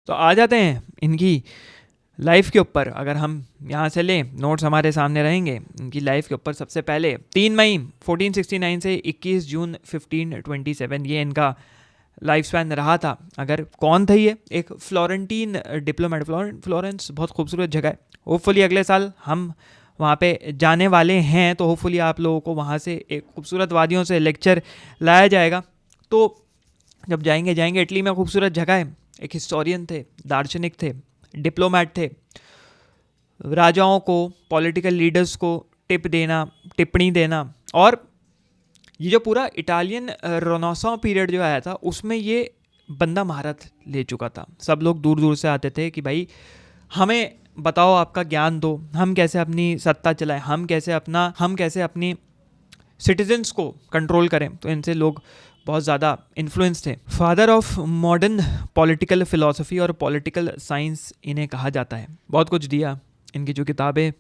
तो आ जाते हैं इनकी लाइफ के ऊपर। अगर हम यहाँ से लें, नोट्स हमारे सामने रहेंगे इनकी लाइफ के ऊपर। सबसे पहले 3 मई 1469 से 21 जून 1527 ये इनका लाइफ स्पैन रहा था। अगर कौन था ये? एक फ्लोरेंटीन डिप्लोमेट। फ्लोरेंस बहुत खूबसूरत जगह है। होपफुली अगले साल हम वहाँ पे जाने वाले हैं, तो होपफुली आप लोगों को वहाँ से एक खूबसूरत वादियों से लेक्चर लाया जाएगा। तो जब जाएंगे इटली में खूबसूरत जगह है। एक हिस्टोरियन थे, दार्शनिक थे, डिप्लोमेट थे। राजाओं को, पॉलिटिकल लीडर्स को टिप्पणी देना, और ये जो पूरा इटालियन रोनासॉ पीरियड जो आया था उसमें ये बंदा महारत ले चुका था। सब लोग दूर दूर से आते थे कि भाई हमें बताओ, आपका ज्ञान दो, हम कैसे अपनी सत्ता चलाएं, हम कैसे अपनी सिटीजन्स को कंट्रोल करें। तो इनसे लोग बहुत ज़्यादा इन्फ्लुएंस थे। Father of modern political philosophy और पॉलिटिकल साइंस इन्हें कहा जाता है। बहुत कुछ दिया। इनकी जो किताबें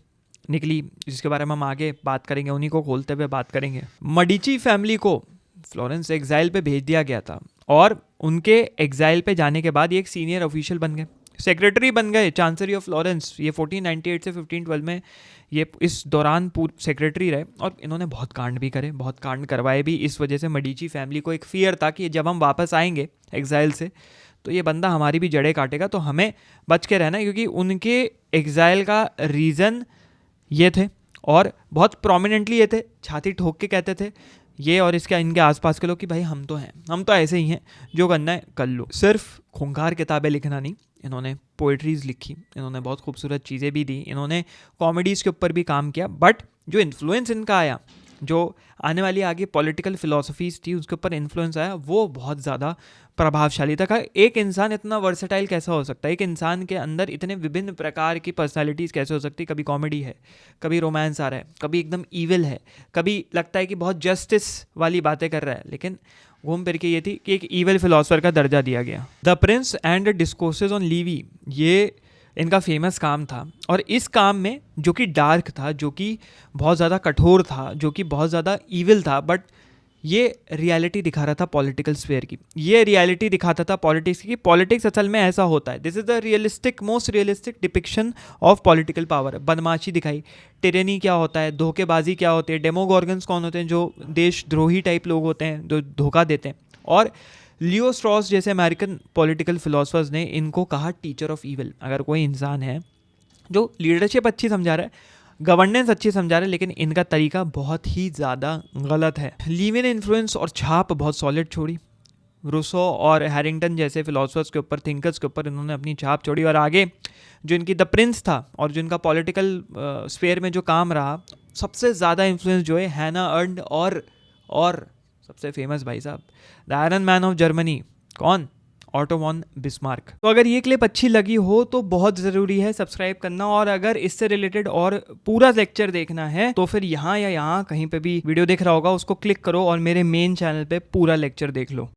निकली जिसके बारे में हम आगे बात करेंगे, उन्हीं को खोलते हुए बात करेंगे। मडिची फैमिली को फ्लोरेंस एग्जाइल पे भेज दिया गया था, और उनके एग्जाइल पे जाने के बाद ये एक सीनियर ऑफिशियल बन गए, सेक्रेटरी बन गए चांसरी ऑफ फ्लोरेंस। ये 1498 से 1512 में ये इस दौरान सेक्रेटरी रहे, और इन्होंने बहुत कांड भी करे, बहुत कांड करवाए भी। इस वजह से मडिची फैमिली को एक फियर था कि जब हम वापस आएंगे एग्जाइल से तो ये बंदा हमारी भी जड़ें काटेगा, तो हमें बच के रहना। क्योंकि उनके एग्जाइल का रीज़न ये थे, और बहुत प्रोमिनेंटली ये थे, छाती ठोक के कहते थे ये और इनके आसपास के लोग कि भाई हम तो हैं, हम तो ऐसे ही हैं, जो करना है कर लो। सिर्फ खूंखार किताबें लिखना नहीं, इन्होंने पोइट्रीज़ लिखी, इन्होंने बहुत खूबसूरत चीज़ें भी दी, इन्होंने कॉमेडीज़ के ऊपर भी काम किया। बट जो इन्फ्लुएंस इनका आया, जो आने वाली आगे पॉलिटिकल फिलॉसफीज थी उसके ऊपर इन्फ्लुएंस आया, वो बहुत ज़्यादा प्रभावशाली था। एक इंसान इतना वर्सेटाइल कैसा हो सकता है? एक इंसान के अंदर इतने विभिन्न प्रकार की पर्सनालिटीज़ कैसे हो सकती है? कभी कॉमेडी है, कभी रोमांस आ रहा है, कभी एकदम ईविल है, कभी लगता है कि बहुत जस्टिस वाली बातें कर रहा है, लेकिन घूम फिर के ये थी कि एक ईविल फिलोसफर का दर्जा दिया गया। The prince and discourses on Livy, ये इनका फेमस काम था। और इस काम में जो कि डार्क था, जो कि बहुत ज़्यादा कठोर था, जो कि बहुत ज़्यादा ईविल था, बट ये रियलिटी दिखा रहा था पॉलिटिकल स्फेयर की। ये रियलिटी दिखाता था पॉलिटिक्स की। पॉलिटिक्स असल में ऐसा होता है। This is the most realistic depiction of political power. बदमाशी दिखाई, टिरेनी क्या होता है, धोखेबाजी क्या होती है, डेमोगॉर्गन्स कौन होते हैं, जो देशद्रोही टाइप लोग होते हैं, जो धोखा देते हैं। और लियो स्ट्रॉस जैसे अमेरिकन पॉलिटिकल फिलोसफर्स ने इनको कहा टीचर ऑफ ईविल। अगर कोई इंसान है जो लीडरशिप अच्छी समझा रहा है, गवर्नेंस अच्छी समझा रहे, लेकिन इनका तरीका बहुत ही ज़्यादा गलत है। लीवी ने इन्फ्लुएंस और छाप बहुत सॉलिड छोड़ी। रूसो और हैरिंगटन जैसे फिलोसफर्स के ऊपर, थिंकर्स के ऊपर इन्होंने अपनी छाप छोड़ी। और आगे जो इनकी द प्रिंस था और जो इनका पॉलिटिकल स्फेयर में जो काम रहा, सबसे ज़्यादा इन्फ्लुएंस जो है हैना अर्न्ड और सबसे फेमस भाई साहब the iron man of Germany, कौन? Otto von Bismarck. तो अगर ये क्लिप अच्छी लगी हो तो बहुत ज़रूरी है सब्सक्राइब करना, और अगर इससे रिलेटेड और पूरा लेक्चर देखना है तो फिर यहाँ या यहाँ कहीं पे भी वीडियो दिख रहा होगा, उसको क्लिक करो और मेरे मेन चैनल पे पूरा लेक्चर देख लो।